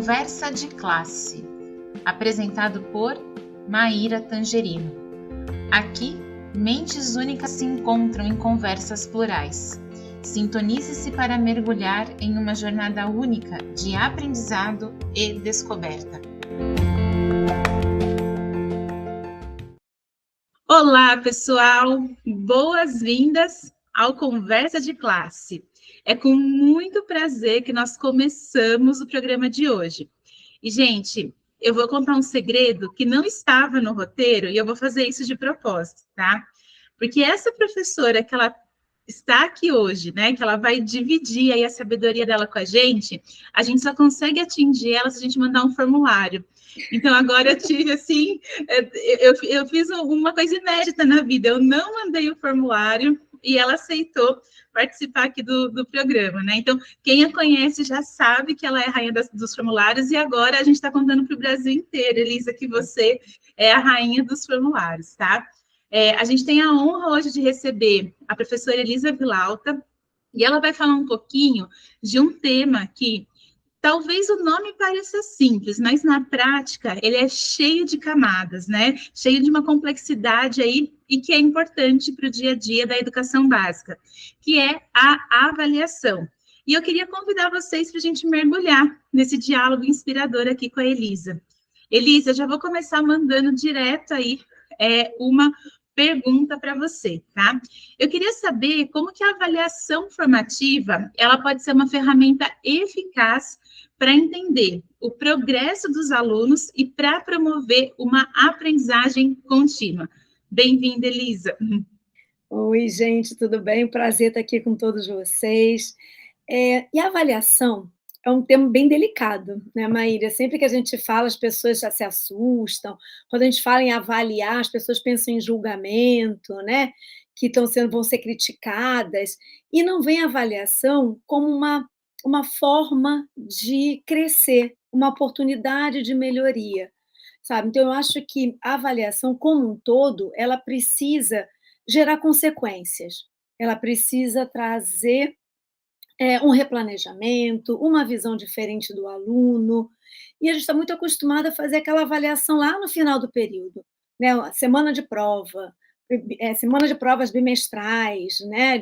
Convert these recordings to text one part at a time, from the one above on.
Conversa de Classe, apresentado por Maíra Tangerino. Aqui, mentes únicas se encontram em conversas plurais. Sintonize-se para mergulhar em uma jornada única de aprendizado e descoberta. Olá, pessoal! Boas-vindas ao Conversa de Classe. É com muito prazer que nós começamos o programa de hoje. E, gente, eu vou contar um segredo que não estava no roteiro e eu vou fazer isso de propósito, tá? Porque essa professora que ela está aqui hoje, né, que ela vai dividir aí a sabedoria dela com a gente só consegue atingir ela se a gente mandar um formulário. Então, agora eu tive, assim, eu fiz uma coisa inédita na vida, eu não mandei o formulário e ela aceitou participar aqui do programa, né? Então, quem a conhece já sabe que ela é a rainha dos formulários e agora a gente está contando para o Brasil inteiro, Elisa, que você é a rainha dos formulários, tá? A gente tem a honra hoje de receber a professora Elisa Villalta e ela vai falar um pouquinho de um tema que talvez o nome pareça simples, mas na prática ele é cheio de camadas, né? Cheio de uma complexidade aí e que é importante para o dia a dia da educação básica, que é a avaliação. E eu queria convidar vocês para a gente mergulhar nesse diálogo inspirador aqui com a Elisa. Elisa, já vou começar mandando direto aí uma pergunta para você, tá? Eu queria saber como que a avaliação formativa, ela pode ser uma ferramenta eficaz para entender o progresso dos alunos e para promover uma aprendizagem contínua. Bem-vinda, Elisa. Oi, gente, tudo bem? Prazer estar aqui com todos vocês. E a avaliação é um tema bem delicado, né, Maíra? Sempre que a gente fala, as pessoas já se assustam. Quando a gente fala em avaliar, as pessoas pensam em julgamento, né? Que vão ser criticadas. E não vem a avaliação como uma forma de crescer, uma oportunidade de melhoria, sabe? Então, eu acho que a avaliação, como um todo, ela precisa gerar consequências. Ela precisa trazer um replanejamento, uma visão diferente do aluno, e a gente está muito acostumado a fazer aquela avaliação lá no final do período, né? Semana de prova, semana de provas bimestrais, né?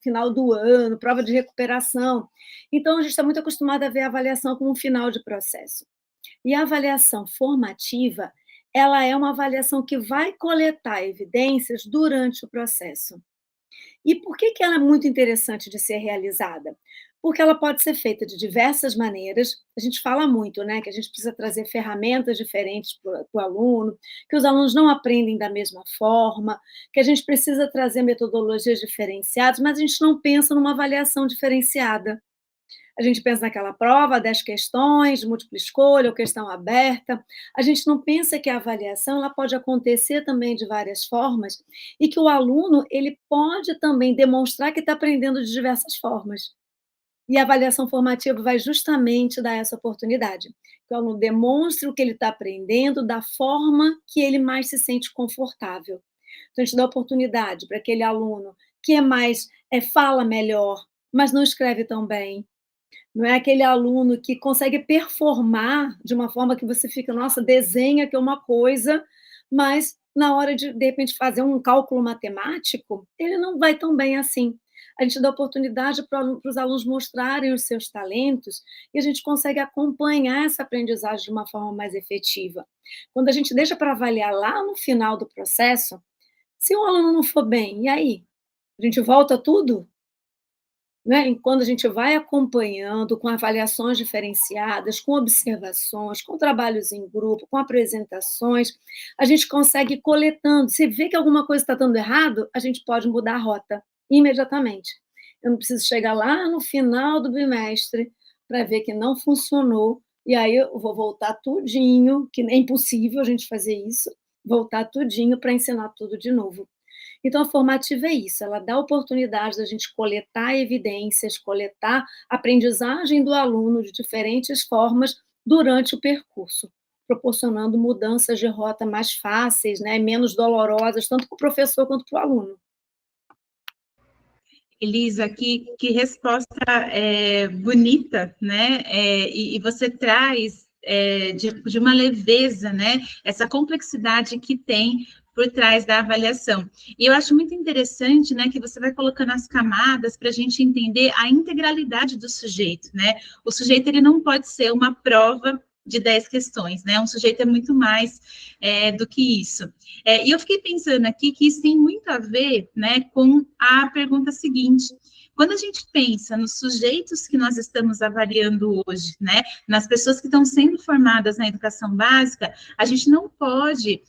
Final do ano, prova de recuperação. Então, a gente está muito acostumado a ver a avaliação como um final de processo. E a avaliação formativa, ela é uma avaliação que vai coletar evidências durante o processo. E por que ela é muito interessante de ser realizada? Porque ela pode ser feita de diversas maneiras. A gente fala muito, né, que a gente precisa trazer ferramentas diferentes para o aluno, que os alunos não aprendem da mesma forma, que a gente precisa trazer metodologias diferenciadas, mas a gente não pensa numa avaliação diferenciada. A gente pensa naquela prova, 10 questões, múltipla escolha ou questão aberta. A gente não pensa que a avaliação ela pode acontecer também de várias formas e que o aluno ele pode também demonstrar que está aprendendo de diversas formas. E a avaliação formativa vai justamente dar essa oportunidade. Que o aluno demonstre o que ele está aprendendo da forma que ele mais se sente confortável. Então, a gente dá oportunidade para aquele aluno que fala melhor, mas não escreve tão bem, não é aquele aluno que consegue performar de uma forma que você fica, nossa, desenha que é uma coisa, mas na hora de repente, fazer um cálculo matemático, ele não vai tão bem assim. A gente dá oportunidade para os alunos mostrarem os seus talentos e a gente consegue acompanhar essa aprendizagem de uma forma mais efetiva. Quando a gente deixa para avaliar lá no final do processo, se o aluno não for bem, e aí? A gente volta tudo? Né? E quando a gente vai acompanhando com avaliações diferenciadas, com observações, com trabalhos em grupo, com apresentações, a gente consegue ir coletando. Se vê que alguma coisa está dando errado, a gente pode mudar a rota imediatamente. Eu não preciso chegar lá no final do bimestre para ver que não funcionou, e aí eu vou voltar tudinho, que é impossível a gente fazer isso, voltar tudinho para ensinar tudo de novo. Então, a formativa é isso, ela dá oportunidade da gente coletar evidências, coletar aprendizagem do aluno de diferentes formas durante o percurso, proporcionando mudanças de rota mais fáceis, né, menos dolorosas, tanto para o professor quanto para o aluno. Elisa, que resposta bonita, né? E você traz de uma leveza, né? Essa complexidade que tem por trás da avaliação. E eu acho muito interessante, né, que você vai colocando as camadas para a gente entender a integralidade do sujeito, né? O sujeito, ele não pode ser uma prova de 10 questões, né? Um sujeito é muito mais do que isso. E eu fiquei pensando aqui que isso tem muito a ver, né, com a pergunta seguinte. Quando a gente pensa nos sujeitos que nós estamos avaliando hoje, né, nas pessoas que estão sendo formadas na educação básica, a gente não pode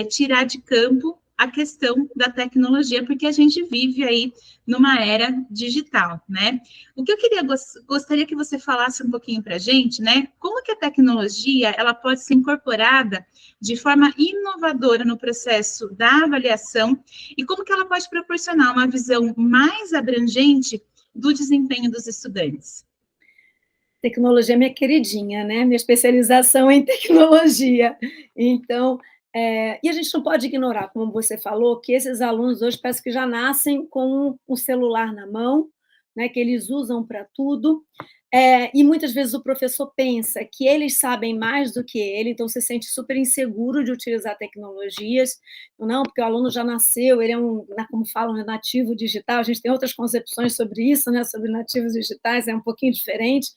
tirar de campo a questão da tecnologia, porque a gente vive aí numa era digital, né? O que eu gostaria que você falasse um pouquinho para a gente, né? Como que a tecnologia ela pode ser incorporada de forma inovadora no processo da avaliação e como que ela pode proporcionar uma visão mais abrangente do desempenho dos estudantes? Tecnologia é minha queridinha, né? Minha especialização é em tecnologia. Então, e a gente não pode ignorar, como você falou, que esses alunos hoje parece que já nascem com o celular na mão, né, que eles usam para tudo, e muitas vezes o professor pensa que eles sabem mais do que ele, então se sente super inseguro de utilizar tecnologias. Não, porque o aluno já nasceu, ele é como falam, né, nativo digital. A gente tem outras concepções sobre isso, né, sobre nativos digitais, é um pouquinho diferente,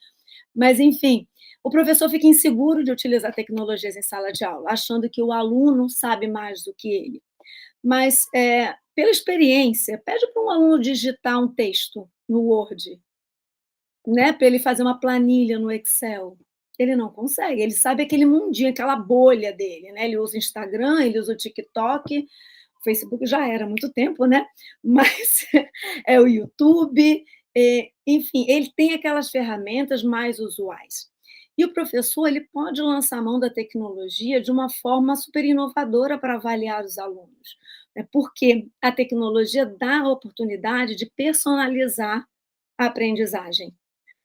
mas, enfim, o professor fica inseguro de utilizar tecnologias em sala de aula, achando que o aluno sabe mais do que ele. Mas, pela experiência, pede para um aluno digitar um texto no Word, né, para ele fazer uma planilha no Excel. Ele não consegue, ele sabe aquele mundinho, aquela bolha dele, né? Ele usa o Instagram, ele usa o TikTok, o Facebook já era há muito tempo, né? Mas é o YouTube, enfim, ele tem aquelas ferramentas mais usuais. E o professor ele pode lançar a mão da tecnologia de uma forma super inovadora para avaliar os alunos, né? Porque a tecnologia dá a oportunidade de personalizar a aprendizagem.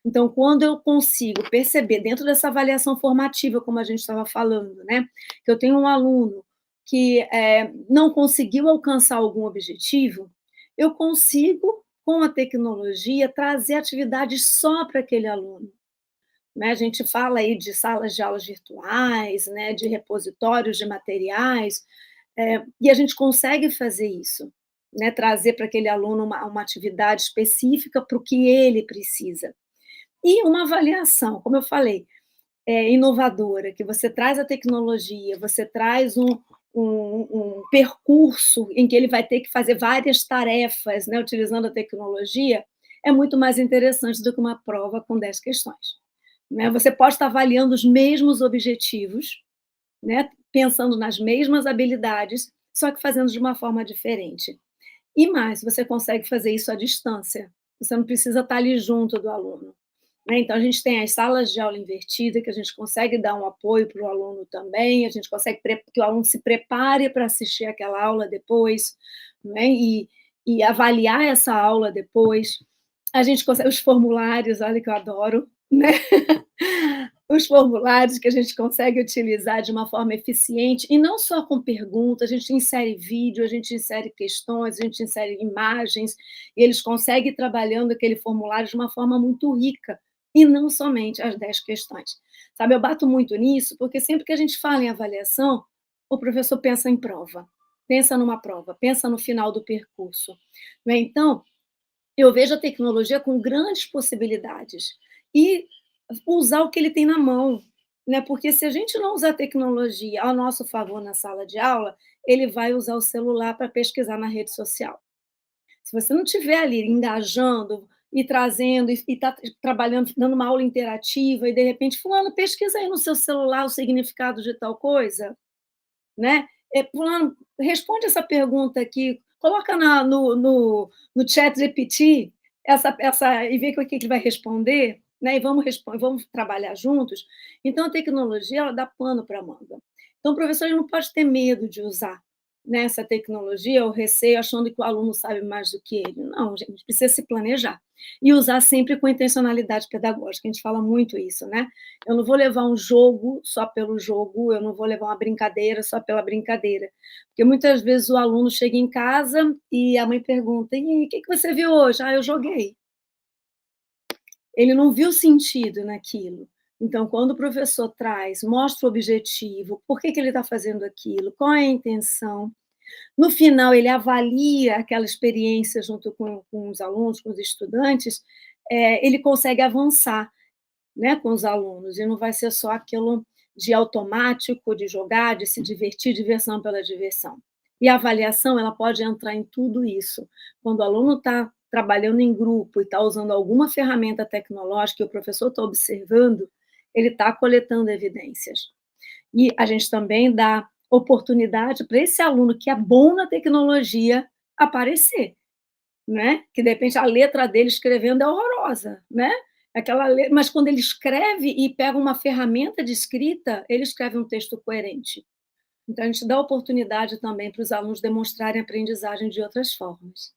Então, quando eu consigo perceber, dentro dessa avaliação formativa, como a gente estava falando, né, que eu tenho um aluno que não conseguiu alcançar algum objetivo, eu consigo, com a tecnologia, trazer atividades só para aquele aluno. Né? A gente fala aí de salas de aulas virtuais, né, de repositórios de materiais, e a gente consegue fazer isso, né, trazer para aquele aluno uma atividade específica para o que ele precisa. E uma avaliação, como eu falei, inovadora, que você traz a tecnologia, você traz um percurso em que ele vai ter que fazer várias tarefas, né, utilizando a tecnologia, é muito mais interessante do que uma prova com 10 questões. Né? Você pode estar avaliando os mesmos objetivos, né, pensando nas mesmas habilidades, só que fazendo de uma forma diferente. E mais, você consegue fazer isso à distância. Você não precisa estar ali junto do aluno. Né? Então, a gente tem as salas de aula invertida, que a gente consegue dar um apoio para o aluno também, a gente consegue que o aluno se prepare para assistir aquela aula depois, né? E avaliar essa aula depois. A gente consegue os formulários, olha que eu adoro, né? Os formulários que a gente consegue utilizar de uma forma eficiente, e não só com perguntas, a gente insere vídeo, a gente insere questões, a gente insere imagens, e eles conseguem ir trabalhando aquele formulário de uma forma muito rica, e não somente as 10 questões. Sabe, eu bato muito nisso, porque sempre que a gente fala em avaliação, o professor pensa em prova, pensa numa prova, pensa no final do percurso. Né? Então, eu vejo a tecnologia com grandes possibilidades. E usar o que ele tem na mão, né? Porque se a gente não usar a tecnologia ao nosso favor na sala de aula, ele vai usar o celular para pesquisar na rede social. Se você não estiver ali engajando e trazendo, e está trabalhando, dando uma aula interativa, e de repente, fulano, pesquisa aí no seu celular o significado de tal coisa, né? Fulano, responde essa pergunta aqui, coloca no chat GPT e vê o que ele vai responder, né? E vamos trabalhar juntos. Então, a tecnologia ela dá pano para a manga. Então, o professor ele não pode ter medo de usar, nessa tecnologia, o receio, achando que o aluno sabe mais do que ele. Não, gente, precisa se planejar. E usar sempre com intencionalidade pedagógica. A gente fala muito isso, né? Eu não vou levar um jogo só pelo jogo, eu não vou levar uma brincadeira só pela brincadeira. Porque muitas vezes o aluno chega em casa e a mãe pergunta: e aí, o que você viu hoje? Ah, eu joguei. Ele não viu sentido naquilo. Então, quando o professor traz, mostra o objetivo, por que ele está fazendo aquilo, qual é a intenção, no final ele avalia aquela experiência junto com os alunos, com os estudantes, ele consegue avançar, né, com os alunos, e não vai ser só aquilo de automático, de jogar, de se divertir, diversão pela diversão. E a avaliação, ela pode entrar em tudo isso. Quando o aluno está trabalhando em grupo e está usando alguma ferramenta tecnológica e o professor está observando, ele está coletando evidências. E a gente também dá oportunidade para esse aluno que é bom na tecnologia aparecer, né? Que de repente a letra dele escrevendo é horrorosa, né? Mas quando ele escreve e pega uma ferramenta de escrita, ele escreve um texto coerente. Então a gente dá oportunidade também para os alunos demonstrarem aprendizagem de outras formas.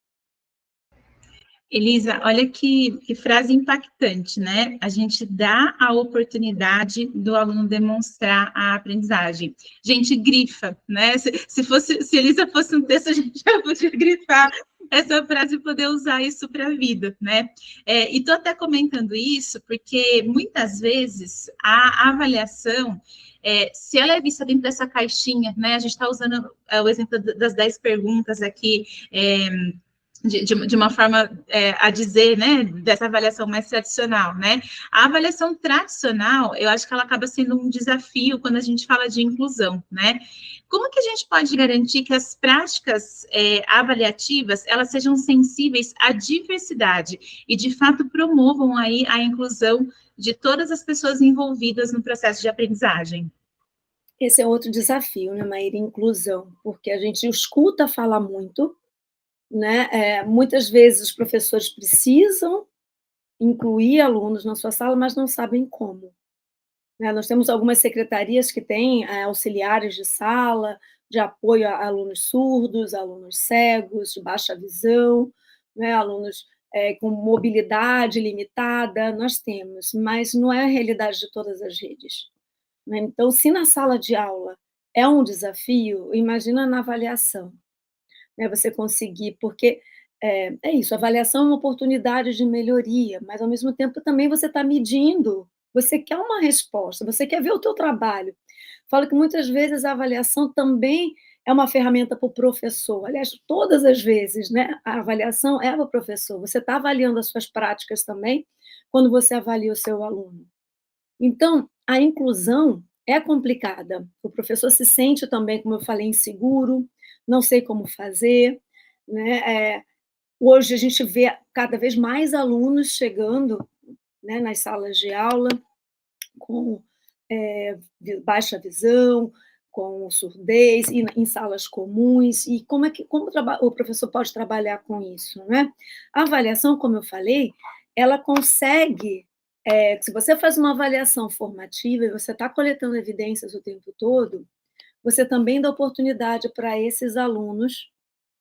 Elisa, olha que frase impactante, né? A gente dá a oportunidade do aluno demonstrar a aprendizagem. Gente, grifa, né? Se Elisa fosse um texto, a gente já podia grifar essa frase e poder usar isso para a vida, né? E estou até comentando isso porque muitas vezes a avaliação, se ela é vista dentro dessa caixinha, né? A gente está usando o exemplo das 10 perguntas aqui, de uma forma a dizer, né, dessa avaliação mais tradicional, né? A avaliação tradicional, eu acho que ela acaba sendo um desafio quando a gente fala de inclusão, né? Como que a gente pode garantir que as práticas avaliativas, elas sejam sensíveis à diversidade e, de fato, promovam aí a inclusão de todas as pessoas envolvidas no processo de aprendizagem? Esse é outro desafio, né, Maíra? Inclusão, porque a gente escuta falar muito, né? Muitas vezes os professores precisam incluir alunos na sua sala, mas não sabem como, né? Nós temos algumas secretarias que têm auxiliares de sala, de apoio a alunos surdos, alunos cegos, de baixa visão, né? Alunos com mobilidade limitada, nós temos, mas não é a realidade de todas as redes, né? Então, se na sala de aula é um desafio, imagina na avaliação, né, você conseguir, porque é isso, a avaliação é uma oportunidade de melhoria, mas ao mesmo tempo também você está medindo, você quer uma resposta, você quer ver o teu trabalho. Falo que muitas vezes a avaliação também é uma ferramenta para o professor, aliás, todas as vezes, né, a avaliação é para o professor, você está avaliando as suas práticas também, quando você avalia o seu aluno. Então, a inclusão é complicada. O professor se sente também, como eu falei, inseguro, não sei como fazer, né? Hoje a gente vê cada vez mais alunos chegando, né, nas salas de aula com baixa visão, com surdez, e em salas comuns, e como o professor pode trabalhar com isso, né? A avaliação, como eu falei, ela consegue, se você faz uma avaliação formativa e você está coletando evidências o tempo todo, você também dá oportunidade para esses alunos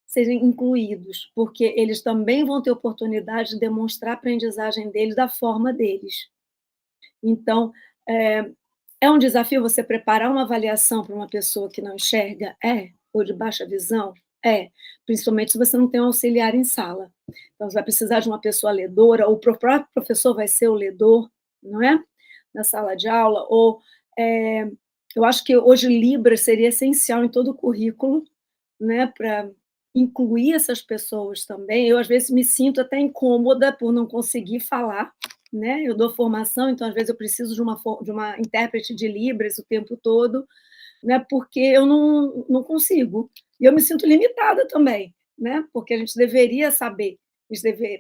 serem incluídos, porque eles também vão ter oportunidade de demonstrar a aprendizagem deles da forma deles. Então, é um desafio você preparar uma avaliação para uma pessoa que não enxerga? Ou de baixa visão? Principalmente se você não tem um auxiliar em sala. Então, você vai precisar de uma pessoa ledora, ou o próprio professor vai ser o ledor, não é? Na sala de aula, ou eu acho que hoje Libras seria essencial em todo o currículo, né, para incluir essas pessoas também. Eu, às vezes, me sinto até incômoda por não conseguir falar, né? Eu dou formação, então, às vezes, eu preciso de uma intérprete de Libras o tempo todo, né, porque eu não consigo. E eu me sinto limitada também, né, porque a gente deveria saber,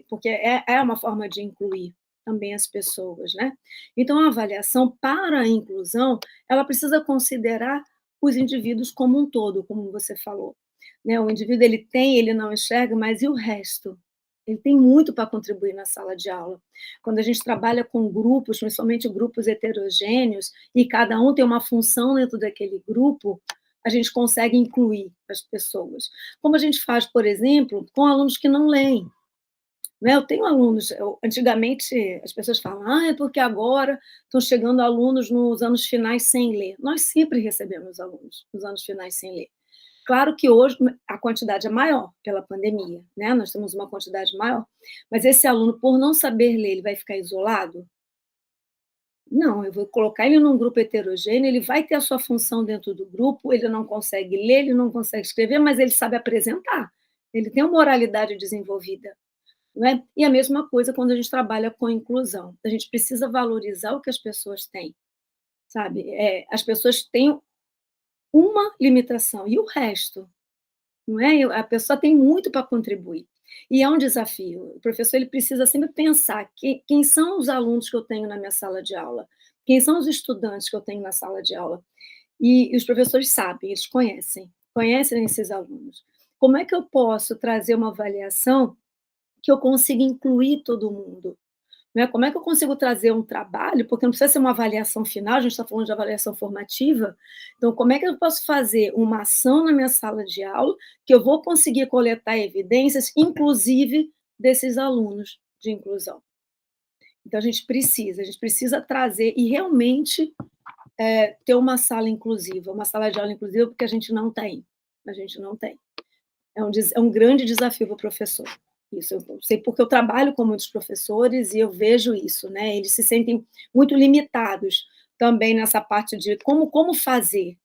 porque é uma forma de incluir também as pessoas, né? Então, a avaliação para a inclusão, ela precisa considerar os indivíduos como um todo, como você falou, né? O indivíduo, ele não enxerga, mas e o resto? Ele tem muito para contribuir na sala de aula. Quando a gente trabalha com grupos, principalmente grupos heterogêneos, e cada um tem uma função dentro daquele grupo, a gente consegue incluir as pessoas. Como a gente faz, por exemplo, com alunos que não leem. Né? Eu tenho alunos, antigamente as pessoas falam, é porque agora estão chegando alunos nos anos finais sem ler. Nós sempre recebemos alunos nos anos finais sem ler. Claro que hoje a quantidade é maior pela pandemia, né? Nós temos uma quantidade maior, mas esse aluno, por não saber ler, ele vai ficar isolado? Não, eu vou colocar ele num grupo heterogêneo, ele vai ter a sua função dentro do grupo, ele não consegue ler, ele não consegue escrever, mas ele sabe apresentar, ele tem uma oralidade desenvolvida. Né? E a mesma coisa quando a gente trabalha com inclusão. A gente precisa valorizar o que as pessoas têm, sabe? As pessoas têm uma limitação e o resto, não é? A pessoa tem muito para contribuir. E é um desafio. O professor ele precisa sempre pensar quem são os alunos que eu tenho na minha sala de aula, quem são os estudantes que eu tenho na sala de aula. E os professores sabem, eles conhecem esses alunos. Como é que eu posso trazer uma avaliação que eu consiga incluir todo mundo? Né? Como é que eu consigo trazer um trabalho, porque não precisa ser uma avaliação final, a gente está falando de avaliação formativa, então como é que eu posso fazer uma ação na minha sala de aula que eu vou conseguir coletar evidências, inclusive desses alunos de inclusão? Então a gente precisa trazer e realmente ter uma sala inclusiva, uma sala de aula inclusiva, porque a gente não tem. É um grande desafio para o professor. Isso, eu sei porque eu trabalho com muitos professores e eu vejo isso, né? Eles se sentem muito limitados também nessa parte de como fazer,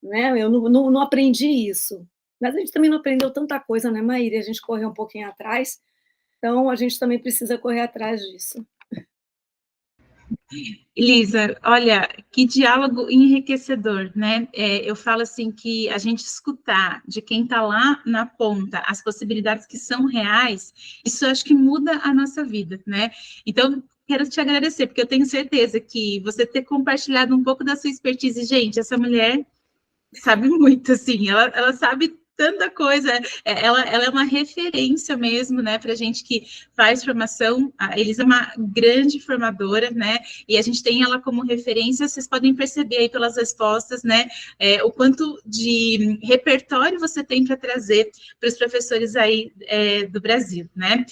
né? Eu não aprendi isso, mas a gente também não aprendeu tanta coisa, né, Maíra? A gente correu um pouquinho atrás, então a gente também precisa correr atrás disso. Elisa, olha, que diálogo enriquecedor, né? Eu falo assim que a gente escutar de quem está lá na ponta as possibilidades que são reais, isso eu acho que muda a nossa vida, né? Então, quero te agradecer, porque eu tenho certeza que você ter compartilhado um pouco da sua expertise, gente, essa mulher sabe muito, assim, ela sabe tanta coisa, ela é uma referência mesmo, né, para gente que faz formação. A Elisa é uma grande formadora, né, e a gente tem ela como referência. Vocês podem perceber aí pelas respostas, né, o quanto de repertório você tem para trazer para os professores aí do Brasil, né.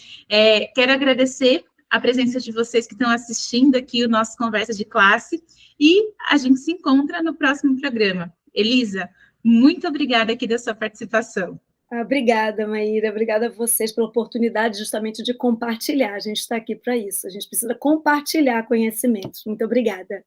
Quero agradecer a presença de vocês que estão assistindo aqui o nosso Conversa de Classe, e a gente se encontra no próximo programa. Elisa, muito obrigada aqui da sua participação. Obrigada, Maíra. Obrigada a vocês pela oportunidade justamente de compartilhar. A gente está aqui para isso. A gente precisa compartilhar conhecimentos. Muito obrigada.